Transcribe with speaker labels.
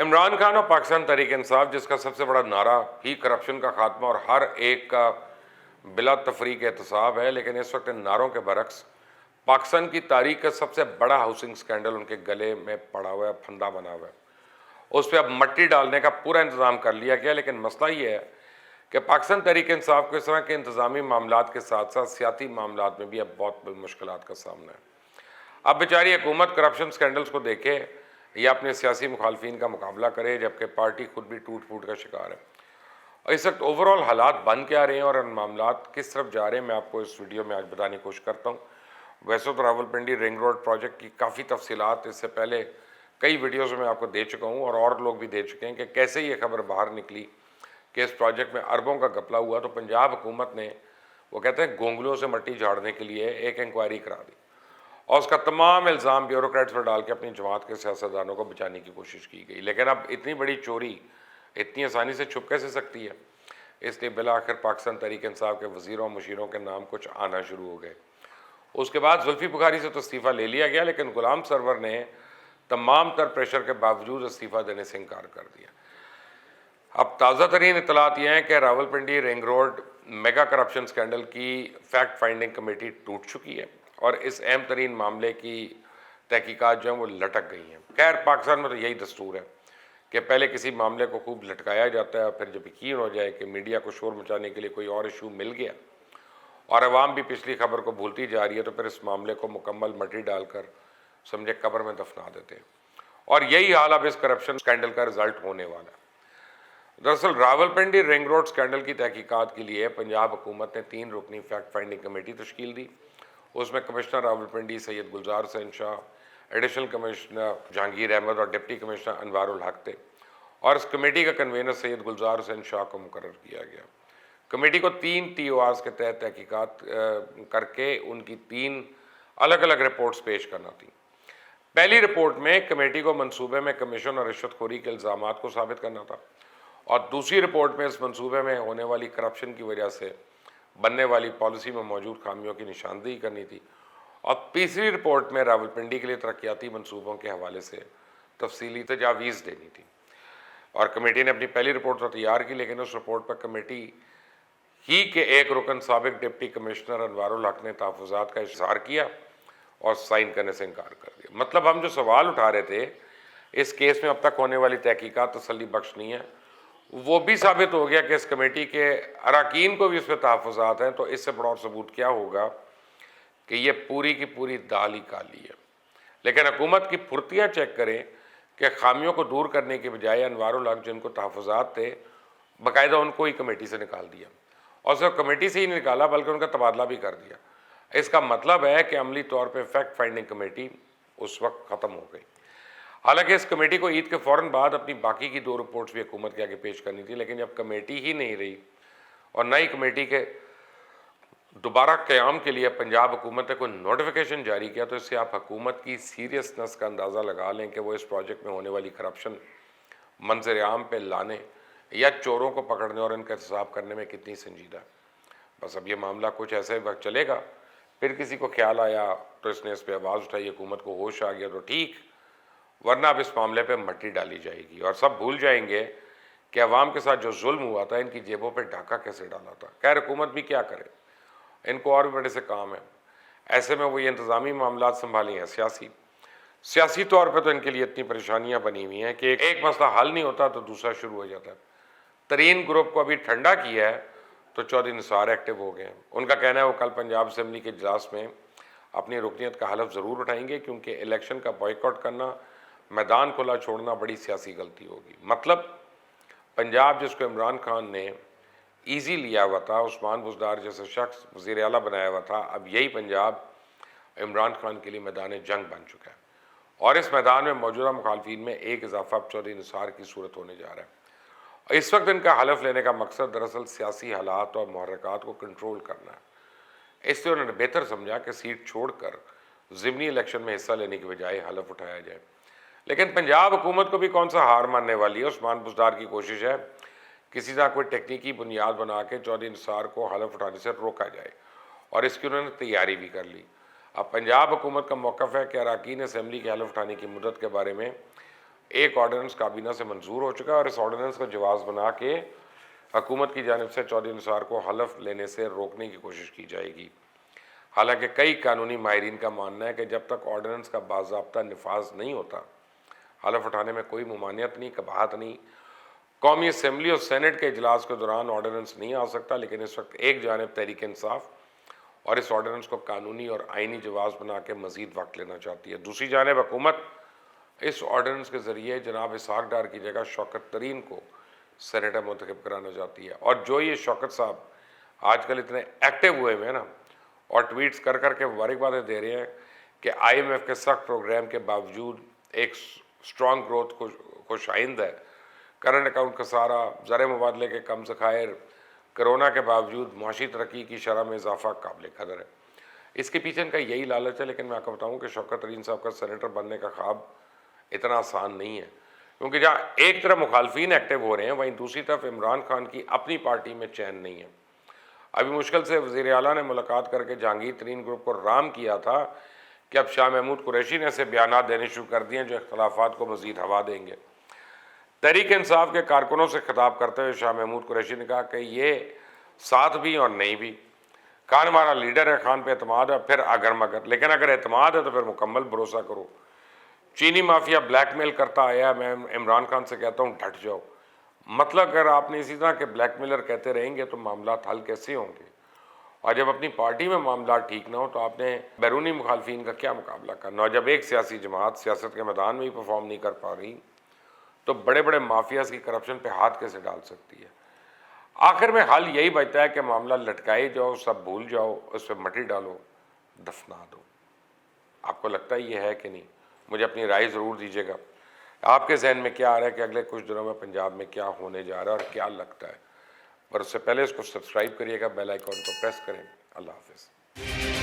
Speaker 1: इमरान खान और पाकिस्तान तहरीक इंसाफ, जिसका सबसे बड़ा नारा ही करप्शन का खात्मा और हर एक का बिला तफरीक एहतसाब है, लेकिन इस वक्त इन नारों के बरक्स पाकिस्तान की तारीख का सबसे बड़ा हाउसिंग स्कैंडल उनके गले में पड़ा हुआ है, फंदा बना हुआ है। उस पर अब मट्टी डालने का पूरा इंतजाम कर लिया गया, लेकिन मसला ये है कि पाकिस्तान तहरीक इंसाफ को इस तरह के इंतजामी मामलात के साथ साथ सियासी मामलात में भी अब बहुत बड़ी मुश्किलात का सामना है। अब बेचारी हुकूमत करप्शन स्कैंडल्स को देखे या अपने सियासी मुखालफिन का मुकाबला करे, जबकि पार्टी खुद भी टूट फूट का शिकार है। और इस वक्त ओवरऑल हालात बन क्या रहे हैं और मामलात किस तरफ जा रहे हैं, मैं आपको इस वीडियो में आज बताने की कोशिश करता हूँ। वैसे तो रावलपिंडी रिंग रोड प्रोजेक्ट की काफ़ी तफसीलात इससे पहले कई वीडियोज़ में आपको दे चुका हूँ और लोग भी दे चुके हैं कि कैसे ये खबर बाहर निकली कि इस प्रोजेक्ट में अरबों का घपला हुआ। तो पंजाब हुकूमत ने, वो कहते हैं, गोंगलों से मट्टी झाड़ने के लिए एक इंक्वायरी करा दी और उसका तमाम इल्ज़ाम ब्यूरोक्रेट्स पर डाल के अपनी जमात के सियासतदानों को बचाने की कोशिश की गई। लेकिन अब इतनी बड़ी चोरी इतनी आसानी से छुप कैसे सकती है, इसलिए बिला आखिर पाकिस्तान तहरीक इंसाफ के वज़ीरों और मुशीरों के नाम कुछ आना शुरू हो गए। उसके बाद जुल्फ़ी बुखारी से तो इस्तीफ़ा ले लिया गया, लेकिन गुलाम सरवर ने तमाम तर प्रेशर के बावजूद इस्तीफ़ा देने से इनकार कर दिया। अब ताज़ा तरीन इतलात ये हैं कि Rawalpindi ring road mega corruption scandal की फैक्ट फाइंडिंग कमेटी टूट चुकी है और इस अहम तरीन मामले की तहकीकात जो है वो लटक गई हैं। खैर, पाकिस्तान में तो यही दस्तूर है कि पहले किसी मामले को खूब लटकाया जाता है, फिर जब यकीन हो जाए कि मीडिया को शोर मचाने के लिए कोई और इशू मिल गया और अवाम भी पिछली खबर को भूलती जा रही है, तो फिर इस मामले को मुकम्मल मट्टी डालकर समझे कब्र में दफना देते हैं। और यही हाल अब इस करप्शन स्कैंडल का रिजल्ट होने वाला है। दरअसल रावलपिंडी रिंग रोड स्कैंडल की तहकीकात के लिए पंजाब हुकूमत ने 3 रुकनी फैक्ट फाइंडिंग कमेटी तश्कील दी। उसमें कमिश्नर रावलपिंडी सैयद गुलजार हुसैन शाह, एडिशनल कमिश्नर जहांगीर अहमद और डिप्टी कमिश्नर अनवारुल हक थे और इस कमेटी का कन्वीनर सैयद गुलजार हुसैन शाह को मुकर्रर किया गया। कमेटी को 3 TORs के तहत तहकीकात करके उनकी 3 अलग अलग रिपोर्ट्स पेश करना थी। पहली रिपोर्ट में कमेटी को मंसूबे में कमीशन और रिश्वतखोरी के इल्ज़ामात को साबित करना था और दूसरी रिपोर्ट में इस मंसूबे में होने वाली करप्शन की वजह से बनने वाली पॉलिसी में मौजूद खामियों की निशानदेही करनी थी और तीसरी रिपोर्ट में रावलपिंडी के लिए तरक्याती मंसूबों के हवाले से तफसीली तजावीज़ देनी थी। और कमेटी ने अपनी पहली रिपोर्ट तो तैयार की, लेकिन उस रिपोर्ट पर कमेटी ही के एक रुकन साबिक डिप्टी कमिश्नर अनवारुल हक ने तहफ़्फ़ुज़ात का इज़हार किया और साइन करने से इनकार कर दिया। मतलब हम जो सवाल उठा रहे थे इस केस में अब तक होने वाली तहकीकात तसल्ली बख्श नहीं है, वो भी साबित हो गया कि इस कमेटी के अरकान को भी उस पर तहफ़्फ़ुज़ात हैं। तो इससे बड़ा और सबूत क्या होगा कि ये पूरी की पूरी दाल ही काली है। लेकिन हुकूमत की फुर्तियाँ चेक करें कि खामियों को दूर करने के बजाय अनवारुल हक जिनको तहफ़्फ़ुज़ात थे, बाकायदा उनको ही कमेटी से निकाल दिया और सिर्फ कमेटी से ही निकाला बल्कि उनका तबादला भी कर दिया। इसका मतलब है कि अमली तौर पर फैक्ट फाइंडिंग कमेटी उस वक्त ख़त्म हो गई। हालांकि इस कमेटी को ईद के फ़ौरन बाद अपनी बाकी की 2 रिपोर्ट्स भी हुकूमत के आगे पेश करनी थी, लेकिन जब कमेटी ही नहीं रही और न ही कमेटी के दोबारा क़याम के लिए पंजाब हुकूमत ने कोई नोटिफिकेशन जारी किया, तो इससे आप हुकूमत की सीरियसनेस का अंदाज़ा लगा लें कि वो इस प्रोजेक्ट में होने वाली करप्शन मंजर आम पे लाने या चोरों को पकड़ने और इनका एहतसाब करने में कितनी संजीदा है। बस अब ये मामला कुछ ऐसे वक्त चलेगा, फिर किसी को ख्याल आया तो इसने इस पर आवाज़ उठाई, हुकूमत को होश आ गया तो ठीक, वरना अब इस मामले पे मट्टी डाली जाएगी और सब भूल जाएंगे कि अवाम के साथ जो जुल्म हुआ था, इनकी जेबों पे डाका कैसे डाला था। खैर, हुकूमत भी क्या करे, इनको और भी बड़े से काम है। ऐसे में वो ये इंतज़ामी मामलात संभाली हैं सियासी तौर पे तो इनके लिए इतनी परेशानियां बनी हुई हैं कि एक मसला हल नहीं होता तो दूसरा शुरू हो जाता है। तरीन ग्रुप को अभी ठंडा किया है तो चौधरी निसार एक्टिव हो गए हैं। उनका कहना है वो कल पंजाब असम्बली के इजलास में अपनी रुकनीत का हलफ ज़रूर उठाएंगे, क्योंकि इलेक्शन का बॉयकॉट करना, मैदान खुला छोड़ना बड़ी सियासी गलती होगी। मतलब पंजाब जिसको इमरान खान ने ईजी लिया हुआ था, उस्मान बुज़दार जैसे शख्स वज़ीर आला बनाया हुआ था, अब यही पंजाब इमरान खान के लिए मैदान जंग बन चुका है और इस मैदान में मौजूदा मुखालफिन में एक इजाफा अब चौधरी निसार की सूरत होने जा रहा है। इस वक्त इनका हलफ लेने का मकसद दरअसल सियासी हालात और मुहर्रकात को कंट्रोल करना है। इसलिए उन्होंने बेहतर समझा कि सीट छोड़कर ज़िमनी इलेक्शन में हिस्सा लेने के बजाय हलफ उठाया जाए। लेकिन पंजाब हुकूमत को भी कौन सा हार मानने वाली है। उस्मान बुज़दार की कोशिश है किसी तरह कोई टेक्निकी बुनियाद बना के चौधरी निसार को हलफ उठाने से रोका जाए और इसकी उन्होंने तैयारी भी कर ली। अब पंजाब हुकूमत का मौक़िफ़ है कि अरकान असम्बली के हलफ उठाने की मुद्दत के बारे में एक ऑर्डिनेंस काबीना से मंजूर हो चुका है और इस ऑर्डिनेंस को जवाब बना के हुकूमत की जानिब से चौधरी निसार को हलफ लेने से रोकने की कोशिश की जाएगी। हालांकि कई कानूनी माहिरीन का मानना है कि जब तक ऑर्डिनेंस का बाज़ाब्ता नफाज नहीं होता, हलफ उठाने में कोई मुमानियत नहीं, कबाहत नहीं। कौमी असम्बली और सेनेट के इजलास के दौरान ऑर्डिनेंस नहीं आ सकता, लेकिन इस वक्त एक जानिब तहरीक इंसाफ और इस ऑर्डिनेंस को कानूनी और आइनी जवाब बना के मज़ीद वक्त लेना चाहती है। दूसरी जानिब हुकूमत इस ऑर्डिनेंस के ज़रिए जनाब इसहाक डार की जगह शौकत तरीन को सेनेटर मुंतखब कराना चाहती है। और जो ये शौकत साहब आजकल इतने एक्टिव हुए हैं ना, और ट्वीट्स कर कर के मुबारकबादें दे रहे हैं कि IMF के सख्त प्रोग्राम के बावजूद एक स्ट्रॉन्ग ग्रोथ को शाइंद है, करंट अकाउंट का सारा ज़र मुबादले के कम ज़खायर, कोरोना के बावजूद मुआशी तरक्की की शरह में इजाफा काबिल कदर है। इसके पीछे इनका यही लालच है। लेकिन मैं आपको बताऊँ कि शौकत तरीन साहब का सेनेटर बनने का ख्वाब इतना आसान नहीं है, क्योंकि जहाँ एक तरफ मुखालफीन एक्टिव हो रहे हैं, वहीं दूसरी तरफ इमरान खान की अपनी पार्टी में चैन नहीं है। अभी मुश्किल से वज़ीर आला ने मुलाकात करके जहांगीर तरीन ग्रुप को राम किया था कि अब शाह महमूद कुरैशी ने ऐसे बयान देने शुरू कर दिए जो इख्तलाफात को मज़ीद हवा देंगे। तहरीक इंसाफ के कारकुनों से खिताब करते हुए शाह महमूद कुरैशी ने कहा कि ये साथ भी और नहीं भी, खान हमारा लीडर है, खान पे एतमाद है, फिर अगर मगर, लेकिन अगर एतमाद है तो फिर मुकम्मल भरोसा करो। चीनी माफिया ब्लैकमेल करता आया, मैं इमरान खान से कहता हूँ डट जाओ। मतलब अगर आपने इसी तरह के ब्लैकमेलर कहते रहेंगे तो मामला हल कैसे होंगे? और जब अपनी पार्टी में मामला ठीक ना हो तो आपने बैरूनी मुखालफिन का क्या मुकाबला करना? और जब एक सियासी जमात सियासत के मैदान में ही परफॉर्म नहीं कर पा रही तो बड़े बड़े माफियाज की करप्शन पे हाथ कैसे डाल सकती है? आखिर में हल यही बचता है कि मामला लटकाए जाओ, सब भूल जाओ, उस पर मट्टी डालो, दफना दो। आपको लगता है ये है कि नहीं? मुझे अपनी राय ज़रूर दीजिएगा। आपके जहन में क्या आ रहा है कि अगले कुछ दिनों में पंजाब में क्या होने जा रहा है और क्या लगता है? पर उससे पहले इसको सब्सक्राइब करिएगा, बेल आइकॉन को प्रेस करें। अल्लाह हाफ़िज़।